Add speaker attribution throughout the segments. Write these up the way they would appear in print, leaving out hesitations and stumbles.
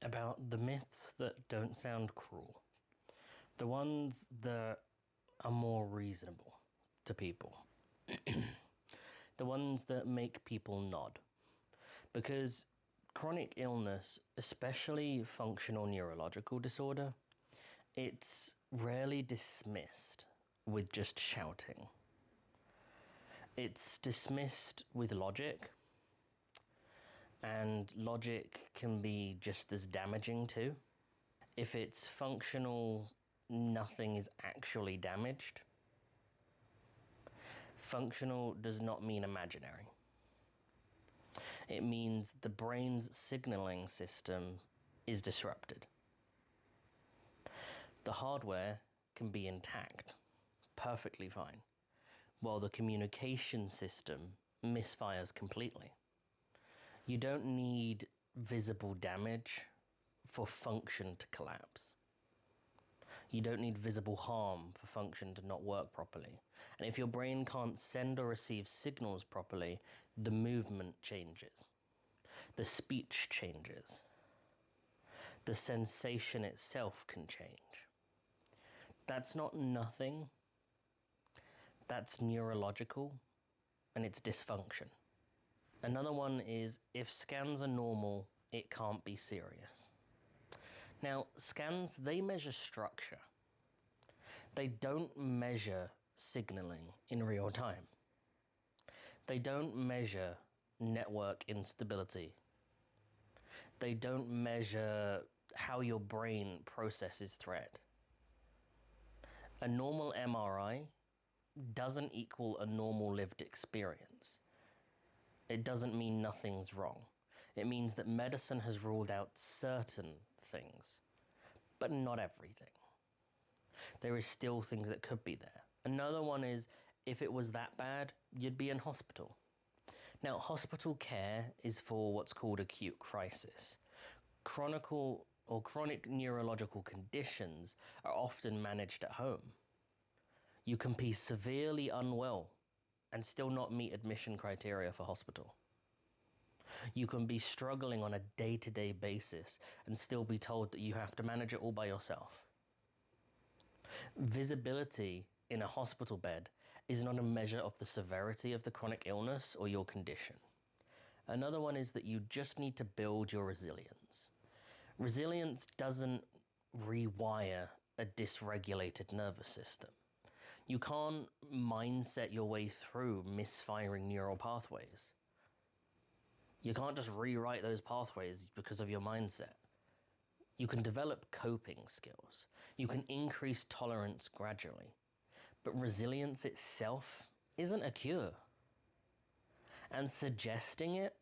Speaker 1: about the myths that don't sound cruel, the ones that are more reasonable to people, the ones that make people nod. Because chronic illness, especially functional neurological disorder, it's rarely dismissed with just shouting. It's dismissed with logic, and logic can be just as damaging too. If it's functional, nothing is actually damaged. Functional does not mean imaginary. It means the brain's signaling system is disrupted. The hardware can be intact, perfectly fine, while the communication system misfires completely. You don't need visible damage for function to collapse. You don't need visible harm for function to not work properly. And if your brain can't send or receive signals properly, the movement changes. The speech changes. The sensation itself can change. That's not nothing. That's neurological, and it's dysfunction. Another one is, if scans are normal, it can't be serious. Now, scans, they measure structure. They don't measure signaling in real time. They don't measure network instability. They don't measure how your brain processes threat. A normal MRI doesn't equal a normal lived experience. It doesn't mean nothing's wrong. It means that medicine has ruled out certain things, but not everything. There is still things that could be there. Another one is, if it was that bad, you'd be in hospital. Now, hospital care is for what's called acute crisis. Chronic neurological conditions are often managed at home. You can be severely unwell and still not meet admission criteria for hospital. You can be struggling on a day-to-day basis and still be told that you have to manage it all by yourself. Visibility in a hospital bed is not a measure of the severity of the chronic illness or your condition. Another one is that you just need to build your resilience. Resilience doesn't rewire a dysregulated nervous system. You can't mindset your way through misfiring neural pathways. You can't just rewrite those pathways because of your mindset. You can develop coping skills. You can increase tolerance gradually. But resilience itself isn't a cure. And suggesting it,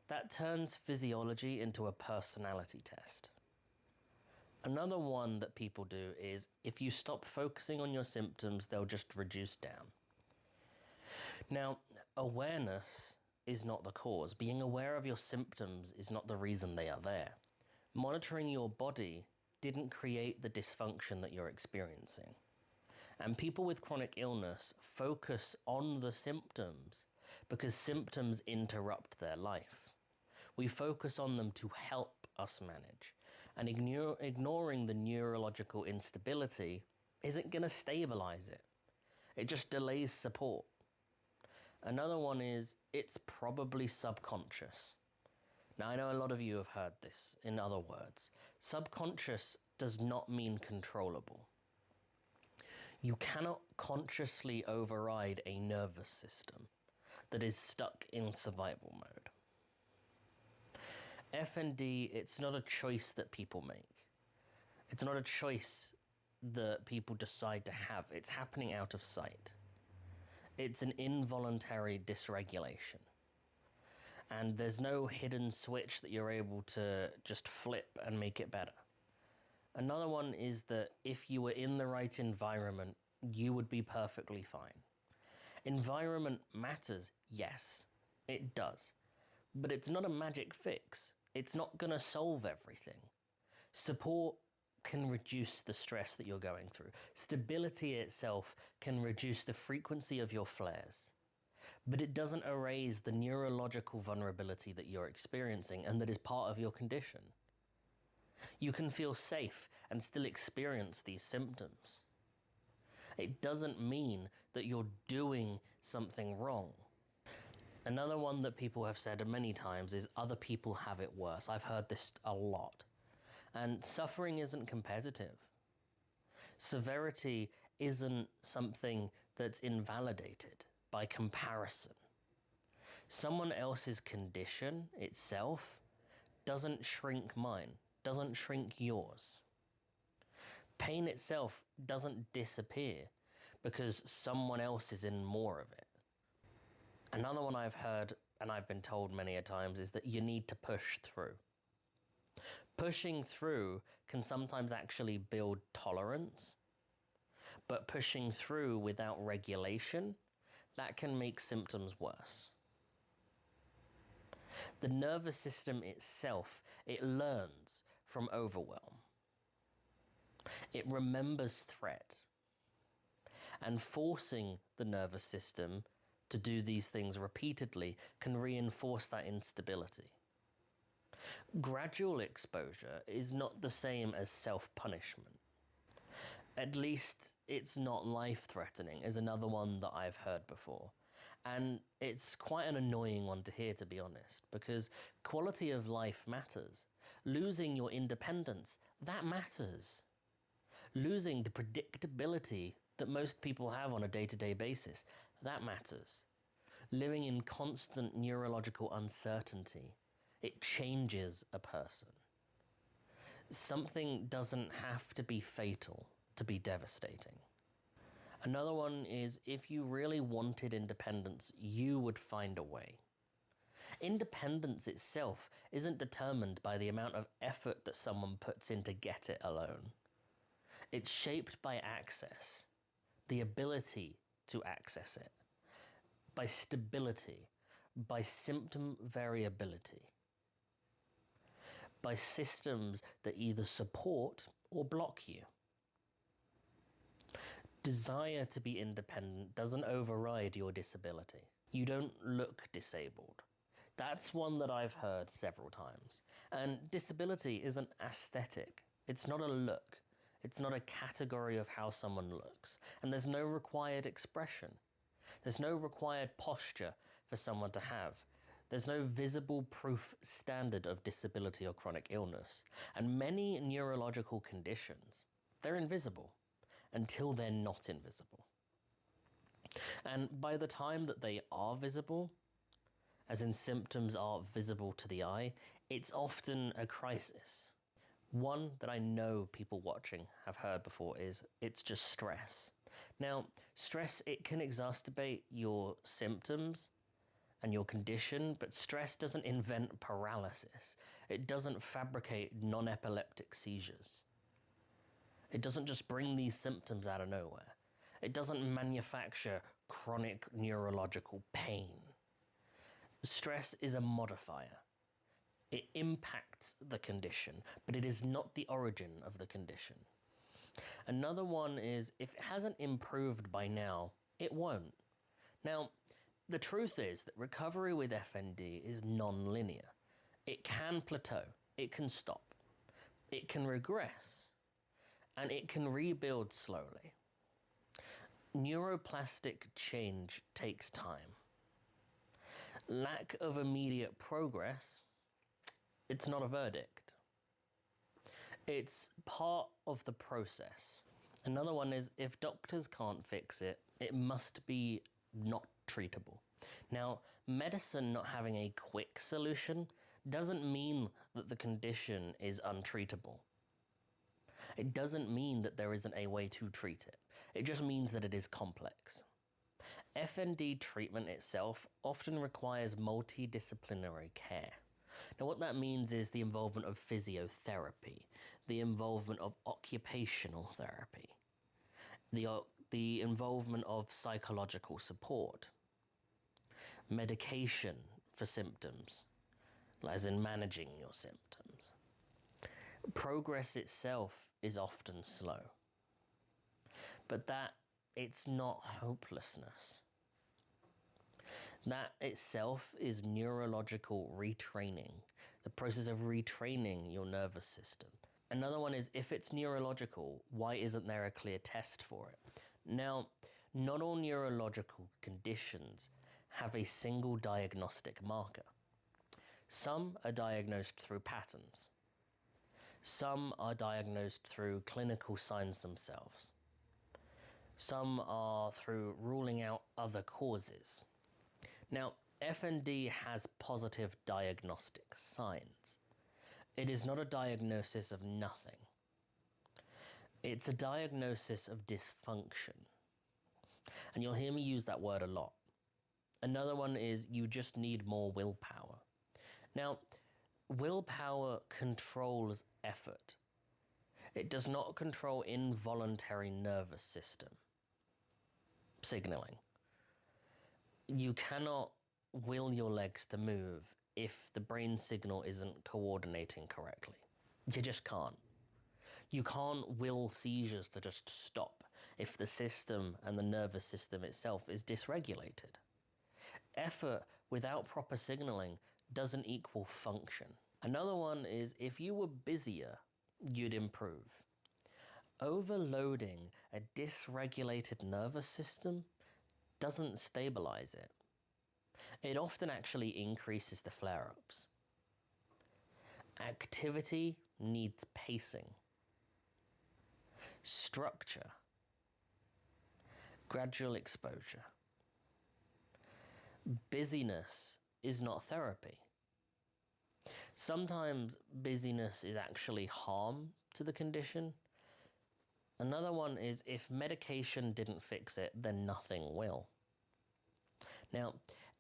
Speaker 1: that turns physiology into a personality test. Another one that people do is, if you stop focusing on your symptoms, they'll just reduce down. Now, awareness is not the cause. Being aware of your symptoms is not the reason they are there. Monitoring your body didn't create the dysfunction that you're experiencing. And people with chronic illness focus on the symptoms because symptoms interrupt their life. We focus on them to help us manage. And ignoring the neurological instability isn't going to stabilize it. It just delays support. Another one is, it's probably subconscious. Now, I know a lot of you have heard this. In other words, subconscious does not mean controllable. You cannot consciously override a nervous system that is stuck in survival mode. FND, it's not a choice that people make. It's not a choice that people decide to have. It's happening out of sight. It's an involuntary dysregulation. And there's no hidden switch that you're able to just flip and make it better. Another one is that if you were in the right environment, you would be perfectly fine. Environment matters, yes, it does. But it's not a magic fix. It's not going to solve everything. Support can reduce the stress that you're going through. Stability itself can reduce the frequency of your flares. But it doesn't erase the neurological vulnerability that you're experiencing and that is part of your condition. You can feel safe and still experience these symptoms. It doesn't mean that you're doing something wrong. Another one that people have said many times is other people have it worse. I've heard this a lot. And suffering isn't competitive. Severity isn't something that's invalidated by comparison. Someone else's condition itself doesn't shrink mine, doesn't shrink yours. Pain itself doesn't disappear because someone else is in more of it. Another one I've heard, and I've been told many a times, is that you need to push through. Pushing through can sometimes actually build tolerance, but pushing through without regulation, that can make symptoms worse. The nervous system itself, it learns from overwhelm. It remembers threat. And forcing the nervous system to do these things repeatedly can reinforce that instability. Gradual exposure is not the same as self-punishment. At least it's not life-threatening, is another one that I've heard before. And it's quite an annoying one to hear, to be honest, because quality of life matters. Losing your independence, that matters. Losing the predictability that most people have on a day-to-day basis, that matters. Living in constant neurological uncertainty, it changes a person. Something doesn't have to be fatal to be devastating. Another one is, if you really wanted independence, you would find a way. Independence itself isn't determined by the amount of effort that someone puts in to get it alone. It's shaped by access, the ability to access it, by stability, by symptom variability, by systems that either support or block you. Desire to be independent doesn't override your disability. You don't look disabled. That's one that I've heard several times. And disability isn't aesthetic. It's not a look. It's not a category of how someone looks. And there's no required expression. There's no required posture for someone to have. There's no visible proof standard of disability or chronic illness. And many neurological conditions, they're invisible until they're not invisible. And by the time that they are visible, as in symptoms are visible to the eye, it's often a crisis. One that I know people watching have heard before is, it's just stress. Now, stress, it can exacerbate your symptoms and your condition, but stress doesn't invent paralysis. It doesn't fabricate non-epileptic seizures. It doesn't just bring these symptoms out of nowhere. It doesn't manufacture chronic neurological pain. Stress is a modifier. It impacts the condition, but it is not the origin of the condition. Another one is, if it hasn't improved by now, it won't. Now, the truth is that recovery with FND is non-linear. It can plateau, it can stop, it can regress, and it can rebuild slowly. Neuroplastic change takes time. Lack of immediate progress, it's not a verdict. It's part of the process. Another one is, if doctors can't fix it, it must be not treatable. Now, medicine not having a quick solution doesn't mean that the condition is untreatable. It doesn't mean that there isn't a way to treat it. It just means that it is complex. FND treatment itself often requires multidisciplinary care. Now, what that means is the involvement of physiotherapy, the involvement of occupational therapy, the involvement of psychological support, medication for symptoms, as in managing your symptoms. Progress itself is often slow, but that it's not hopelessness. That itself is neurological retraining the process of retraining your nervous system. Another one is, if it's neurological, why isn't there a clear test for it? Now, not all neurological conditions have a single diagnostic marker. Some are diagnosed through patterns. Some are diagnosed through clinical signs themselves. Some are through ruling out other causes. Now, FND has positive diagnostic signs. It is not a diagnosis of nothing. It's a diagnosis of dysfunction. And you'll hear me use that word a lot. Another one is, you just need more willpower. Now, willpower controls effort. It does not control involuntary nervous system signaling. You cannot will your legs to move if the brain signal isn't coordinating correctly. You just can't. You can't will seizures to just stop if the system and the nervous system itself is dysregulated. Effort without proper signaling doesn't equal function. Another one is, if you were busier, you'd improve. Overloading a dysregulated nervous system doesn't stabilize it. It often actually increases the flare-ups. Activity needs pacing, structure, gradual exposure. Busyness is not therapy. Sometimes busyness is actually harm to the condition. Another one is, if medication didn't fix it, then nothing will. Now,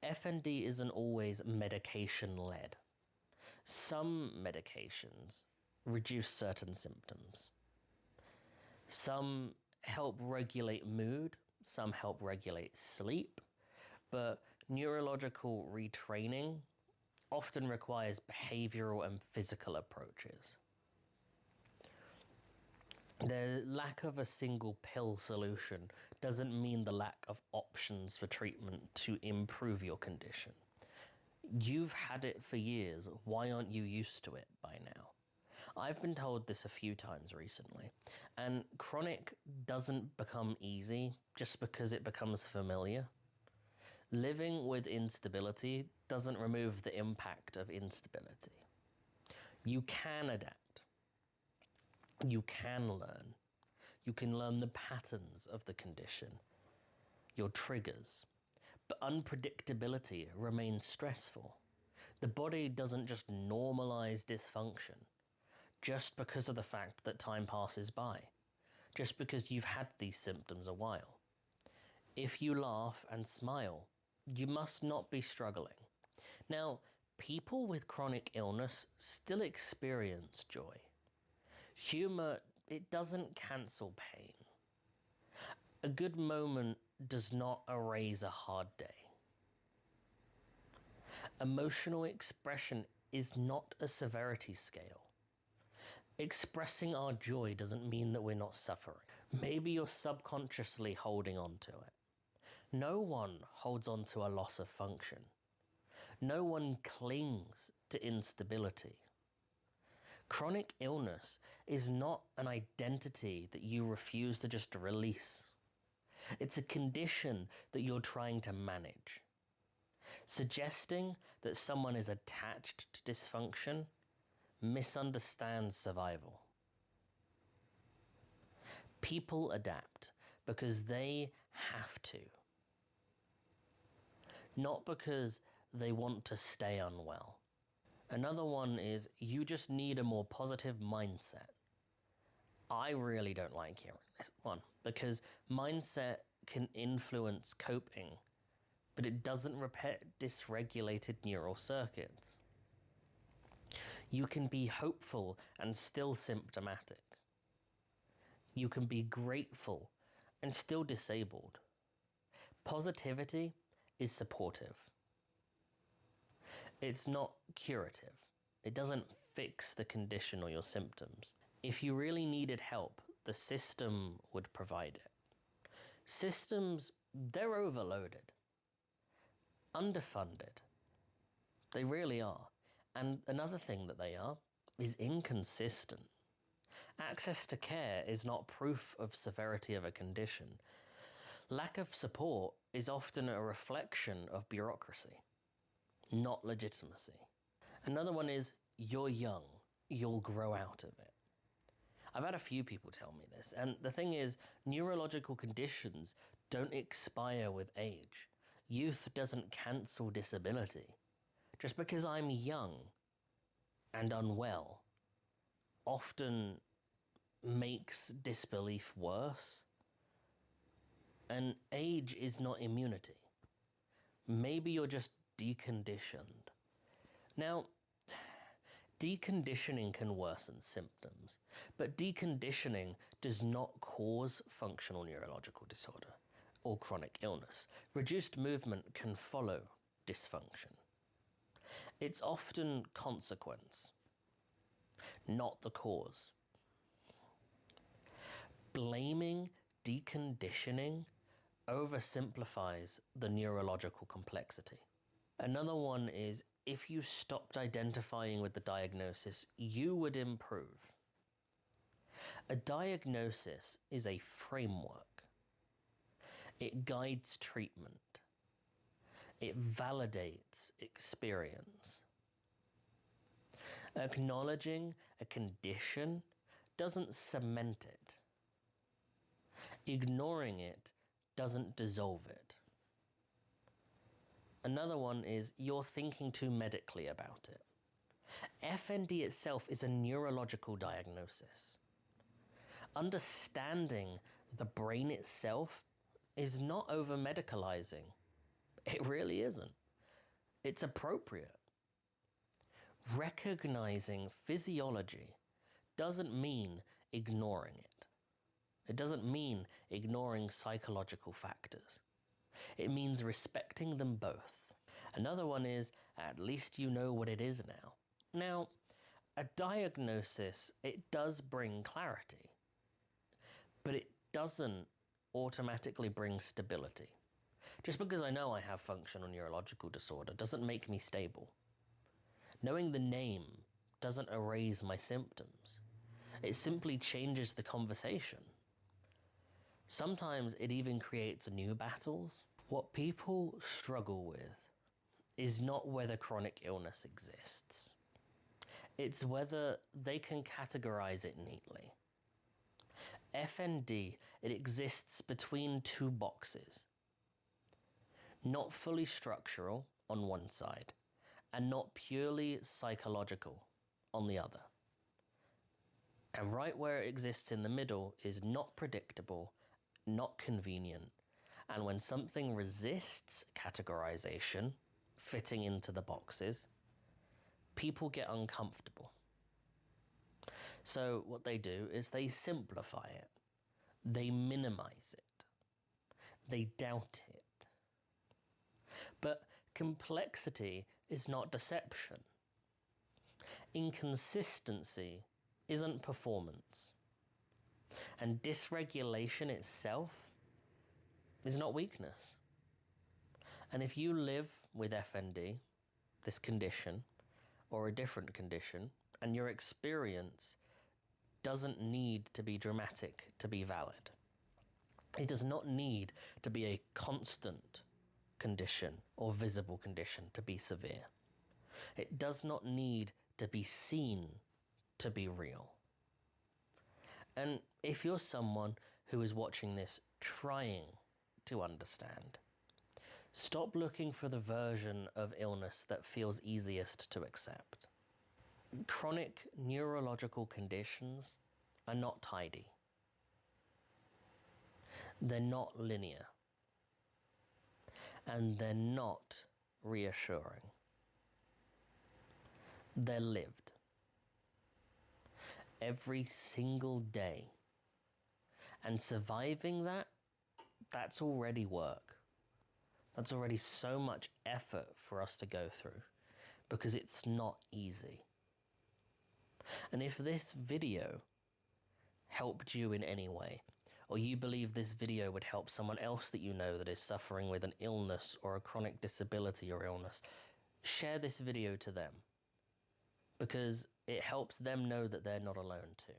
Speaker 1: FND isn't always medication-led. Some medications reduce certain symptoms. Some help regulate mood, some help regulate sleep, but neurological retraining often requires behavioral and physical approaches. The lack of a single pill solution doesn't mean the lack of options for treatment to improve your condition. You've had it for years. Why aren't you used to it by now? I've been told this a few times recently, and chronic doesn't become easy just because it becomes familiar. Living with instability doesn't remove the impact of instability. You can adapt. You can learn. You can learn the patterns of the condition, your triggers. But unpredictability remains stressful. The body doesn't just normalize dysfunction just because of the fact that time passes by, just because you've had these symptoms a while. If you laugh and smile, you must not be struggling. Now, people with chronic illness still experience joy. Humor, it doesn't cancel pain. A good moment does not erase a hard day. Emotional expression is not a severity scale. Expressing our joy doesn't mean that we're not suffering. Maybe you're subconsciously holding on to it. No one holds on to a loss of function. No one clings to instability. Chronic illness is not an identity that you refuse to just release. It's a condition that you're trying to manage. Suggesting that someone is attached to dysfunction misunderstands survival. People adapt because they have to, not because they want to stay unwell. Another one is, you just need a more positive mindset. I really don't like hearing this one because mindset can influence coping, but it doesn't repair dysregulated neural circuits. You can be hopeful and still symptomatic. You can be grateful and still disabled. Positivity is supportive. It's not curative. It doesn't fix the condition or your symptoms. If you really needed help, the system would provide it. Systems, they're overloaded, underfunded. They really are. And another thing that they are is inconsistent. Access to care is not proof of severity of a condition. Lack of support is often a reflection of bureaucracy, not legitimacy. Another one is, you're young, you'll grow out of it. I've had a few people tell me this, and the thing is, neurological conditions don't expire with age. Youth doesn't cancel disability. Just because I'm young and unwell often makes disbelief worse. And age is not immunity. Maybe you're just deconditioned. Now, deconditioning can worsen symptoms, but deconditioning does not cause functional neurological disorder or chronic illness. Reduced movement can follow dysfunction. It's often consequence, not the cause. Blaming deconditioning oversimplifies the neurological complexity. Another one is, if you stopped identifying with the diagnosis, you would improve. A diagnosis is a framework. It guides treatment. It validates experience. Acknowledging a condition doesn't cement it. Ignoring it doesn't dissolve it. Another one is, you're thinking too medically about it. FND itself is a neurological diagnosis. Understanding the brain itself is not over-medicalizing. It really isn't. It's appropriate. Recognizing physiology doesn't mean ignoring it. It doesn't mean ignoring psychological factors. It means respecting them both. Another one is, at least you know what it is now. Now, a diagnosis, it does bring clarity, but it doesn't automatically bring stability. Just because I know I have functional neurological disorder doesn't make me stable. Knowing the name doesn't erase my symptoms. It simply changes the conversation. Sometimes it even creates new battles. What people struggle with is not whether chronic illness exists. It's whether they can categorize it neatly. FND, it exists between two boxes. Not fully structural on one side, and not purely psychological on the other. And right where it exists in the middle is not predictable, not convenient, and when something resists categorization, fitting into the boxes, people get uncomfortable. So what they do is they simplify it, they minimize it, they doubt it. But complexity is not deception. Inconsistency isn't performance. And dysregulation itself is not weakness. And if you live with FND, this condition, or a different condition, and your experience doesn't need to be dramatic to be valid. It does not need to be a constant condition or visible condition to be severe. It does not need to be seen to be real. And if you're someone who is watching this trying to understand, stop looking for the version of illness that feels easiest to accept. Chronic neurological conditions are not tidy. They're not linear. And they're not reassuring. They're lived. Every single day. And surviving that, that's already work. That's already so much effort for us to go through, because it's not easy. And if this video helped you in any way, or you believe this video would help someone else that you know that is suffering with an illness or a chronic disability or illness, share this video to them. because it helps them know that they're not alone too.